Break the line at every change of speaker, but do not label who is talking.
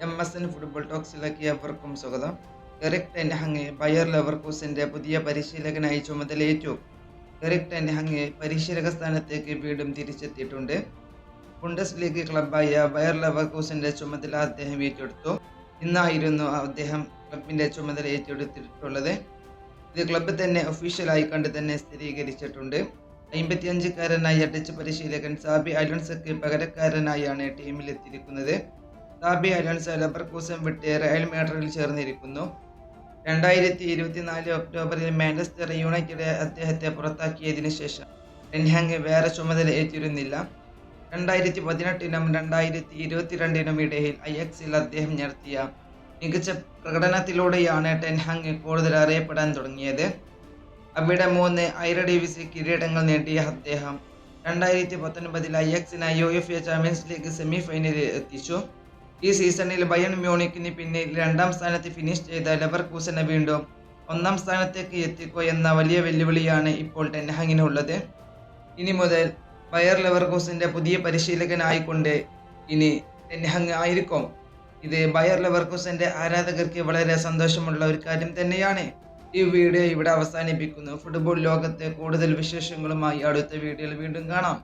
MSN football ടോക്സിലേക്ക് ഏവർക്കും സ്വാഗതം. Erik ten hung buyer ലെവർകൂസന്റെ പുതിയ പരിശീലകനായി ചുമതലയേറ്റു. എറിക് ടെൻ ഹങ് പരിശീലക സ്ഥാനത്തേക്ക് വീണ്ടും തിരിച്ചെത്തിയിട്ടുണ്ട്. ബുണ്ടസ് ലീഗ് ക്ലബായ ബയർ ലെവർകൂസന്റെ ചുമതല അദ്ദേഹം ഏറ്റെടുത്തു. ഇന്നായിരുന്നു അദ്ദേഹം ക്ലബിന്റെ ചുമതല ഏറ്റെടുത്തിട്ടുള്ളത്. ഇത് ക്ലബ്ബ് തന്നെ ഒഫീഷ്യലായി കണ്ട് തന്നെ സ്ഥിരീകരിച്ചിട്ടുണ്ട്. 55-കാരനായ ഡച്ച് പരിശീലകൻ സാബി അലോൺസോയ്ക്ക് പകരക്കാരനായാണ് ടീമിലെത്തിയിരിക്കുന്നത്. സാബി അലോൺസോ ലെവർകൂസൻ വിട്ട് റയൽ മാഡ്രിഡിൽ ചേർന്നിരിക്കുന്നു. 2024 ഒക്ടോബറിൽ മാഞ്ചസ്റ്റർ യുണൈറ്റഡ് അദ്ദേഹത്തെ പുറത്താക്കിയതിനു ശേഷം ടെൻ ഹാങ് വേറെ ചുമതല ഏറ്റിരുന്നില്ല. 2018-നും 2022-നും ഇടയിൽ അയാക്സിൽ അദ്ദേഹം നടത്തിയ മികച്ച പ്രകടനത്തിലൂടെയാണ് ടെൻ ഹാങ് കൂടുതൽ അറിയപ്പെടാൻ തുടങ്ങിയത്. അവിടെ 3 ഐറഡിവിസി കിരീടങ്ങൾ നേടിയ അദ്ദേഹം 2019-ൽ അയാക്സിനായി യുഎഫ ചാമ്പ്യൻസ് ലീഗ് സെമി ഫൈനലിൽ എത്തിച്ചു. ഈ സീസണിൽ ബയൺ മ്യൂണിക്കിന് പിന്നിൽ 2ാം സ്ഥാനത്ത് ഫിനിഷ് ചെയ്ത ലെവർകൂസനെ വീണ്ടും 1ാം സ്ഥാനത്തേക്ക് എത്തിക്കുക എന്ന വലിയ വെല്ലുവിളിയാണ് ഇപ്പോൾ ടെൻ ഹാങ്ങിനുള്ളത്. ഇനി മുതൽ ബയർ ലെവർകൂസന്റെ പുതിയ പരിശീലകനായിക്കൊണ്ട് ഇനി ടെൻ ഹാങ് ആയിരിക്കും. ഇത് ബയർ ലെവർകൂസന്റെ ആരാധകർക്ക് വളരെ സന്തോഷമുള്ള ഒരു കാര്യം തന്നെയാണ്. ഈ വീഡിയോ ഇവിടെ അവസാനിപ്പിക്കുന്നു. ഫുട്ബോൾ ലോകത്തെ കൂടുതൽ വിശേഷങ്ങളുമായി അടുത്ത വീഡിയോയിൽ വീണ്ടും കാണാം.